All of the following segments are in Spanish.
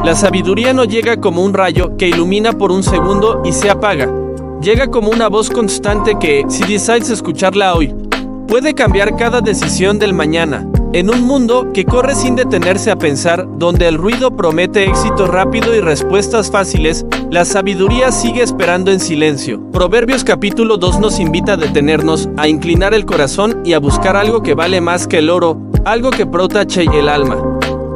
La sabiduría no llega como un rayo que ilumina por un segundo y se apaga. Llega como una voz constante que, si decides escucharla hoy, puede cambiar cada decisión del mañana. En un mundo que corre sin detenerse a pensar, donde el ruido promete éxito rápido y respuestas fáciles, la sabiduría sigue esperando en silencio. Proverbios capítulo 2 nos invita a detenernos, a inclinar el corazón y a buscar algo que vale más que el oro, algo que protege el alma.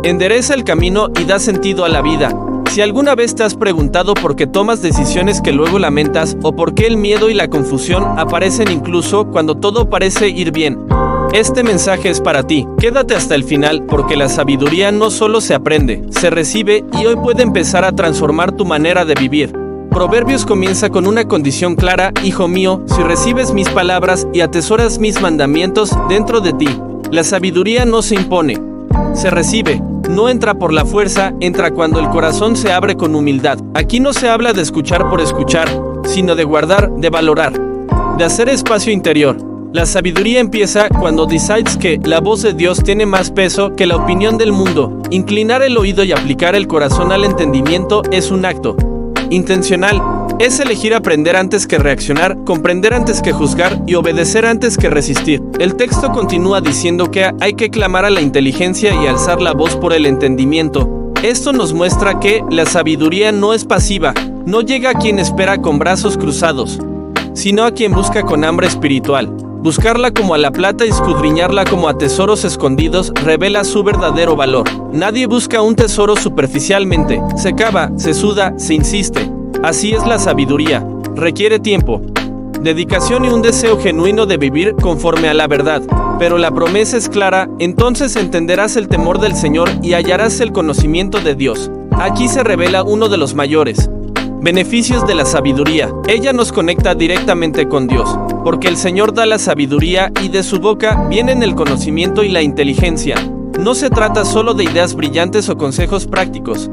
Endereza el camino y da sentido a la vida. Si alguna vez te has preguntado por qué tomas decisiones que luego lamentas, o por qué el miedo y la confusión aparecen incluso cuando todo parece ir bien, este mensaje es para ti. Quédate hasta el final, porque la sabiduría no solo se aprende, se recibe y hoy puede empezar a transformar tu manera de vivir. Proverbios comienza con una condición clara: hijo mío, si recibes mis palabras y atesoras mis mandamientos dentro de ti. La sabiduría no se impone, se recibe. No entra por la fuerza, entra cuando el corazón se abre con humildad. Aquí no se habla de escuchar por escuchar, sino de guardar, de valorar, de hacer espacio interior. La sabiduría empieza cuando decides que la voz de Dios tiene más peso que la opinión del mundo. Inclinar el oído y aplicar el corazón al entendimiento es un acto intencional. Es elegir aprender antes que reaccionar, comprender antes que juzgar y obedecer antes que resistir. El texto continúa diciendo que hay que clamar a la inteligencia y alzar la voz por el entendimiento. Esto nos muestra que la sabiduría no es pasiva, no llega a quien espera con brazos cruzados, sino a quien busca con hambre espiritual. Buscarla como a la plata y escudriñarla como a tesoros escondidos revela su verdadero valor. Nadie busca un tesoro superficialmente, se cava, se suda, se insiste. Así es la sabiduría. Requiere tiempo, dedicación y un deseo genuino de vivir conforme a la verdad. Pero la promesa es clara: entonces entenderás el temor del Señor y hallarás el conocimiento de Dios. Aquí se revela uno de los mayores beneficios de la sabiduría. Ella nos conecta directamente con Dios, porque el Señor da la sabiduría y de su boca vienen el conocimiento y la inteligencia. No se trata solo de ideas brillantes o consejos prácticos,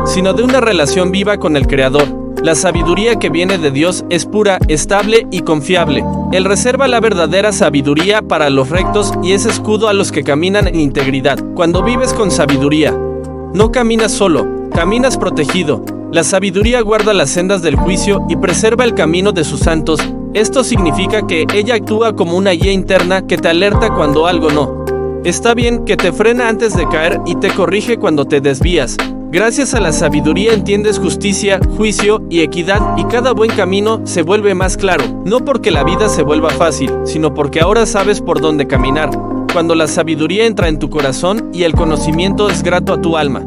sino de una relación viva con el Creador. La sabiduría que viene de Dios es pura, estable y confiable. Él reserva la verdadera sabiduría para los rectos y es escudo a los que caminan en integridad. Cuando vives con sabiduría, no caminas solo, caminas protegido. La sabiduría guarda las sendas del juicio y preserva el camino de sus santos. Esto significa que ella actúa como una guía interna que te alerta cuando algo no está bien, que te frena antes de caer y te corrige cuando te desvías. Gracias a la sabiduría entiendes justicia, juicio y equidad, y cada buen camino se vuelve más claro. No porque la vida se vuelva fácil, sino porque ahora sabes por dónde caminar. Cuando la sabiduría entra en tu corazón y el conocimiento es grato a tu alma,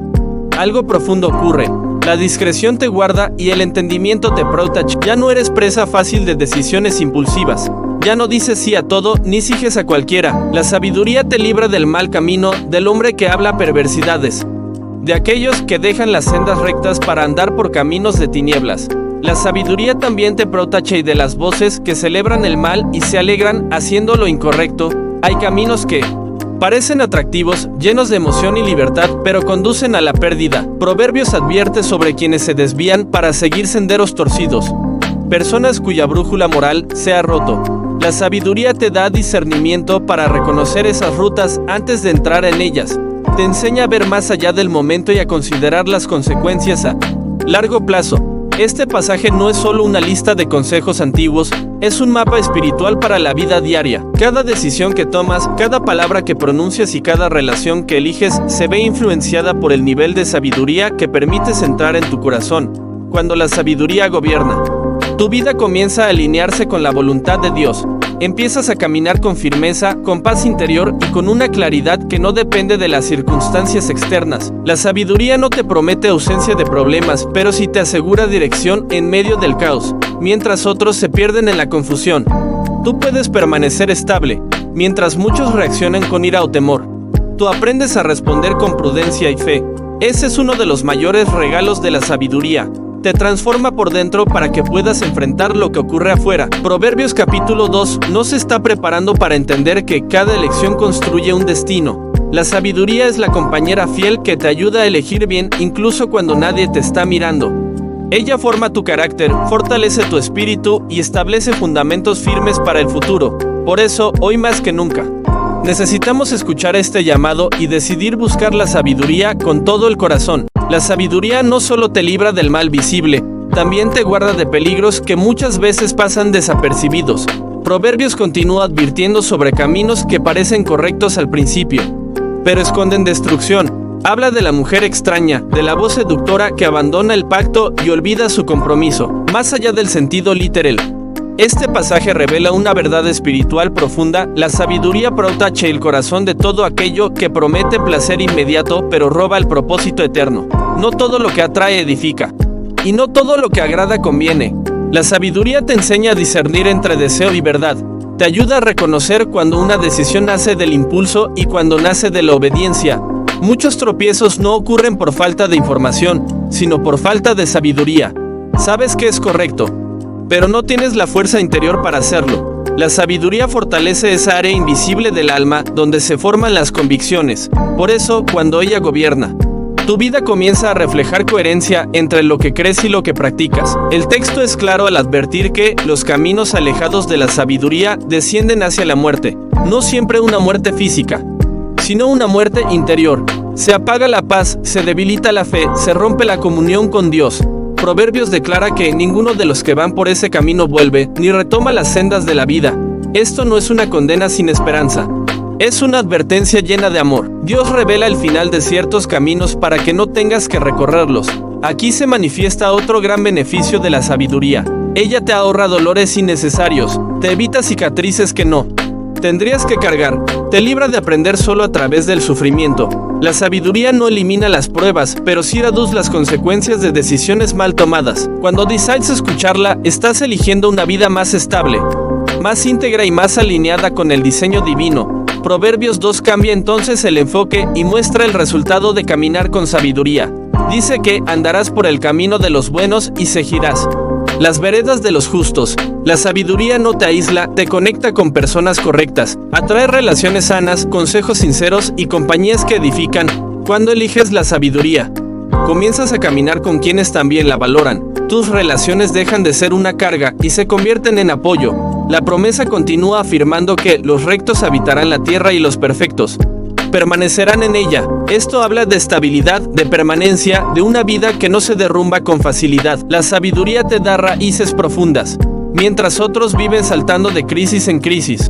algo profundo ocurre. La discreción te guarda y el entendimiento te protege. Ya no eres presa fácil de decisiones impulsivas. Ya no dices sí a todo, ni sigues a cualquiera. La sabiduría te libra del mal camino, del hombre que habla perversidades, de aquellos que dejan las sendas rectas para andar por caminos de tinieblas. La sabiduría también te protege de las voces que celebran el mal y se alegran haciendo lo incorrecto. Hay caminos que parecen atractivos, llenos de emoción y libertad, pero conducen a la pérdida. Proverbios advierte sobre quienes se desvían para seguir senderos torcidos, personas cuya brújula moral se ha roto. La sabiduría te da discernimiento para reconocer esas rutas antes de entrar en ellas. Te enseña a ver más allá del momento y a considerar las consecuencias a largo plazo. Este pasaje no es solo una lista de consejos antiguos, es un mapa espiritual para la vida diaria. Cada decisión que tomas, cada palabra que pronuncias y cada relación que eliges se ve influenciada por el nivel de sabiduría que permites entrar en tu corazón. Cuando la sabiduría gobierna, tu vida comienza a alinearse con la voluntad de Dios. Empiezas a caminar con firmeza, con paz interior y con una claridad que no depende de las circunstancias externas. La sabiduría no te promete ausencia de problemas, pero sí te asegura dirección en medio del caos, mientras otros se pierden en la confusión. Tú puedes permanecer estable, mientras muchos reaccionan con ira o temor. Tú aprendes a responder con prudencia y fe. Ese es uno de los mayores regalos de la sabiduría. Te transforma por dentro para que puedas enfrentar lo que ocurre afuera. Proverbios capítulo 2 nos está preparando para entender que cada elección construye un destino. La sabiduría es la compañera fiel que te ayuda a elegir bien incluso cuando nadie te está mirando. Ella forma tu carácter, fortalece tu espíritu y establece fundamentos firmes para el futuro. Por eso, hoy más que nunca, necesitamos escuchar este llamado y decidir buscar la sabiduría con todo el corazón. La sabiduría no solo te libra del mal visible, también te guarda de peligros que muchas veces pasan desapercibidos. Proverbios continúa advirtiendo sobre caminos que parecen correctos al principio, pero esconden destrucción. Habla de la mujer extraña, de la voz seductora que abandona el pacto y olvida su compromiso, más allá del sentido literal. Este pasaje revela una verdad espiritual profunda. La sabiduría protege el corazón de todo aquello que promete placer inmediato pero roba el propósito eterno. No todo lo que atrae edifica, y no todo lo que agrada conviene. La sabiduría te enseña a discernir entre deseo y verdad. Te ayuda a reconocer cuando una decisión nace del impulso y cuando nace de la obediencia. Muchos tropiezos no ocurren por falta de información, sino por falta de sabiduría. Sabes que es correcto, pero no tienes la fuerza interior para hacerlo. La sabiduría fortalece esa área invisible del alma donde se forman las convicciones. Por eso, cuando ella gobierna, tu vida comienza a reflejar coherencia entre lo que crees y lo que practicas. El texto es claro al advertir que los caminos alejados de la sabiduría descienden hacia la muerte. No siempre una muerte física, sino una muerte interior. Se apaga la paz, se debilita la fe, se rompe la comunión con Dios. Proverbios declara que ninguno de los que van por ese camino vuelve, ni retoma las sendas de la vida. Esto no es una condena sin esperanza. Es una advertencia llena de amor. Dios revela el final de ciertos caminos para que no tengas que recorrerlos. Aquí se manifiesta otro gran beneficio de la sabiduría. Ella te ahorra dolores innecesarios, te evita cicatrices que no tendrías que cargar, te libra de aprender solo a través del sufrimiento. La sabiduría no elimina las pruebas, pero sí reduce las consecuencias de decisiones mal tomadas. Cuando decides escucharla, estás eligiendo una vida más estable, más íntegra y más alineada con el diseño divino. Proverbios 2 cambia entonces el enfoque y muestra el resultado de caminar con sabiduría. Dice que andarás por el camino de los buenos y seguirás las veredas de los justos. La sabiduría no te aísla, te conecta con personas correctas, atrae relaciones sanas, consejos sinceros y compañías que edifican. Cuando eliges la sabiduría, comienzas a caminar con quienes también la valoran. Tus relaciones dejan de ser una carga y se convierten en apoyo. La promesa continúa afirmando que los rectos habitarán la tierra y los perfectos permanecerán en ella. Esto habla de estabilidad, de permanencia, de una vida que no se derrumba con facilidad. La sabiduría te da raíces profundas, mientras otros viven saltando de crisis en crisis.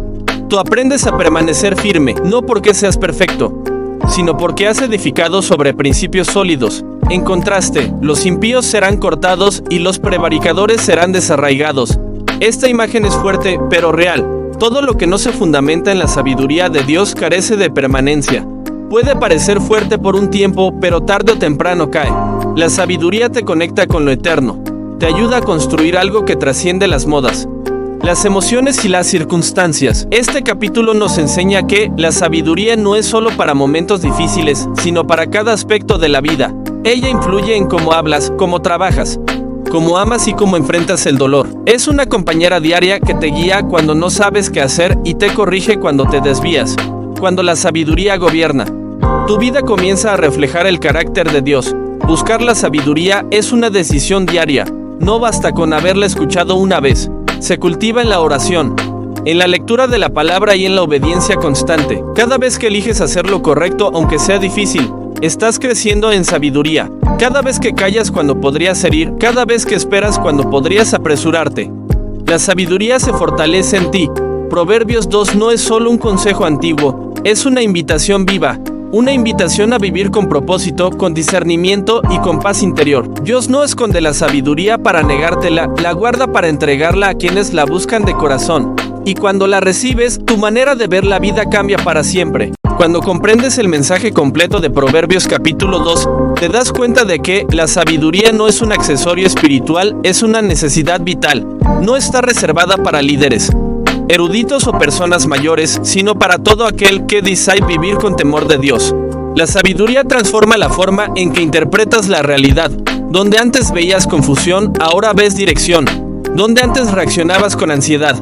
Tú aprendes a permanecer firme, no porque seas perfecto, sino porque has edificado sobre principios sólidos. En contraste, los impíos serán cortados y los prevaricadores serán desarraigados. Esta imagen es fuerte, pero real. Todo lo que no se fundamenta en la sabiduría de Dios carece de permanencia. Puede parecer fuerte por un tiempo, pero tarde o temprano cae. La sabiduría te conecta con lo eterno. Te ayuda a construir algo que trasciende las modas, las emociones y las circunstancias. Este capítulo nos enseña que la sabiduría no es solo para momentos difíciles, sino para cada aspecto de la vida. Ella influye en cómo hablas, cómo trabajas, cómo amas y cómo enfrentas el dolor. Es una compañera diaria que te guía cuando no sabes qué hacer y te corrige cuando te desvías. Cuando la sabiduría gobierna, tu vida comienza a reflejar el carácter de Dios. Buscar la sabiduría es una decisión diaria. No basta con haberla escuchado una vez. Se cultiva en la oración, en la lectura de la palabra y en la obediencia constante. Cada vez que eliges hacer lo correcto, aunque sea difícil, estás creciendo en sabiduría. Cada vez que callas cuando podrías herir, cada vez que esperas cuando podrías apresurarte, la sabiduría se fortalece en ti. Proverbios 2 no es solo un consejo antiguo, es una invitación viva, una invitación a vivir con propósito, con discernimiento y con paz interior. Dios no esconde la sabiduría para negártela, la guarda para entregarla a quienes la buscan de corazón. Y cuando la recibes, tu manera de ver la vida cambia para siempre. Cuando comprendes el mensaje completo de Proverbios capítulo 2, te das cuenta de que la sabiduría no es un accesorio espiritual, es una necesidad vital. No está reservada para líderes, eruditos o personas mayores, sino para todo aquel que desea vivir con temor de Dios. La sabiduría transforma la forma en que interpretas la realidad. Donde antes veías confusión, ahora ves dirección. Donde antes reaccionabas con ansiedad,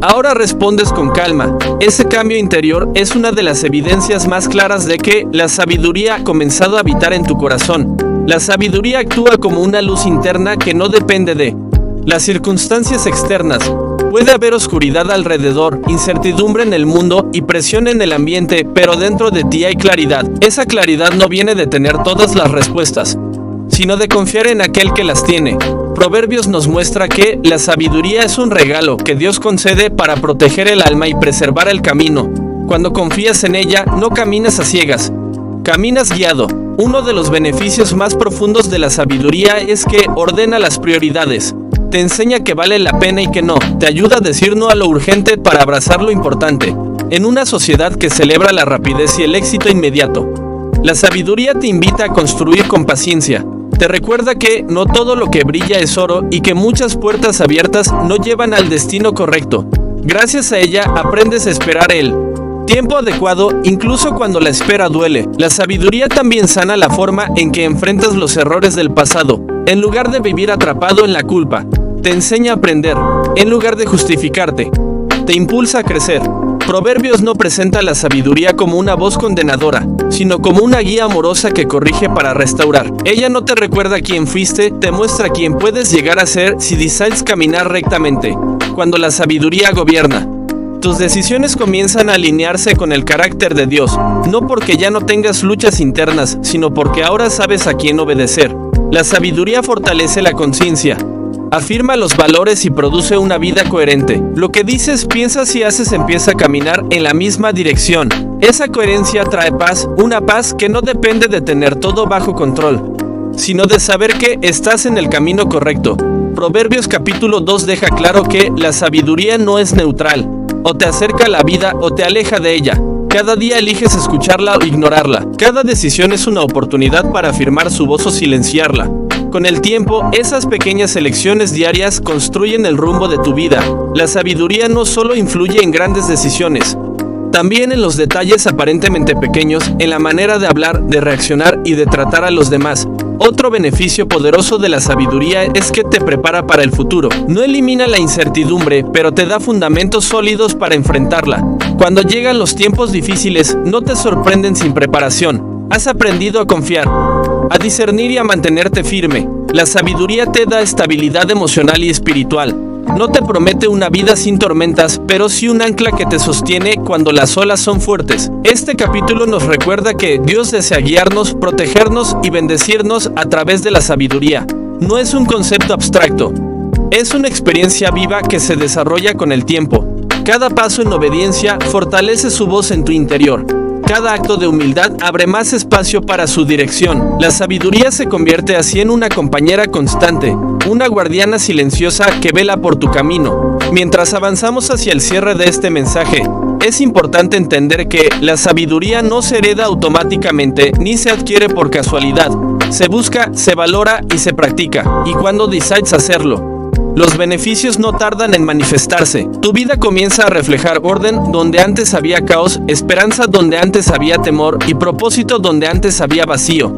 ahora respondes con calma. Ese cambio interior es una de las evidencias más claras de que la sabiduría ha comenzado a habitar en tu corazón. La sabiduría actúa como una luz interna que no depende de las circunstancias externas. Puede haber oscuridad alrededor, incertidumbre en el mundo y presión en el ambiente, pero dentro de ti hay claridad. Esa claridad no viene de tener todas las respuestas, sino de confiar en aquel que las tiene. Proverbios nos muestra que la sabiduría es un regalo que Dios concede para proteger el alma y preservar el camino. Cuando confías en ella, no caminas a ciegas, caminas guiado. Uno de los beneficios más profundos de la sabiduría es que ordena las prioridades. Te enseña que vale la pena y que no. Te ayuda a decir no a lo urgente para abrazar lo importante. En una sociedad que celebra la rapidez y el éxito inmediato, la sabiduría te invita a construir con paciencia. Te recuerda que no todo lo que brilla es oro y que muchas puertas abiertas no llevan al destino correcto. Gracias a ella aprendes a esperar el tiempo adecuado, incluso cuando la espera duele. La sabiduría también sana la forma en que enfrentas los errores del pasado. En lugar de vivir atrapado en la culpa, te enseña a aprender. En lugar de justificarte, te impulsa a crecer. Proverbios no presenta la sabiduría como una voz condenadora, sino como una guía amorosa que corrige para restaurar. Ella no te recuerda quién fuiste, te muestra quién puedes llegar a ser si decides caminar rectamente. Cuando la sabiduría gobierna, tus decisiones comienzan a alinearse con el carácter de Dios, no porque ya no tengas luchas internas, sino porque ahora sabes a quién obedecer. La sabiduría fortalece la conciencia, afirma los valores y produce una vida coherente. Lo que dices, piensas y haces empieza a caminar en la misma dirección. Esa coherencia trae paz, una paz que no depende de tener todo bajo control, sino de saber que estás en el camino correcto. Proverbios capítulo 2 deja claro que la sabiduría no es neutral. O te acerca a la vida o te aleja de ella. Cada día eliges escucharla o ignorarla. Cada decisión es una oportunidad para afirmar su voz o silenciarla. Con el tiempo, esas pequeñas elecciones diarias construyen el rumbo de tu vida. La sabiduría no solo influye en grandes decisiones, también en los detalles aparentemente pequeños, en la manera de hablar, de reaccionar y de tratar a los demás. Otro beneficio poderoso de la sabiduría es que te prepara para el futuro. No elimina la incertidumbre, pero te da fundamentos sólidos para enfrentarla. Cuando llegan los tiempos difíciles, no te sorprenden sin preparación. Has aprendido a confiar, a discernir y a mantenerte firme. La sabiduría te da estabilidad emocional y espiritual. No te promete una vida sin tormentas, pero sí un ancla que te sostiene cuando las olas son fuertes. Este capítulo nos recuerda que Dios desea guiarnos, protegernos y bendecirnos a través de la sabiduría. No es un concepto abstracto, es una experiencia viva que se desarrolla con el tiempo. Cada paso en obediencia fortalece su voz en tu interior. Cada acto de humildad abre más espacio para su dirección. La sabiduría se convierte así en una compañera constante, una guardiana silenciosa que vela por tu camino. Mientras avanzamos hacia el cierre de este mensaje, es importante entender que la sabiduría no se hereda automáticamente ni se adquiere por casualidad. Se busca, se valora y se practica. Y cuando decides hacerlo, los beneficios no tardan en manifestarse. Tu vida comienza a reflejar orden donde antes había caos, esperanza donde antes había temor y propósito donde antes había vacío.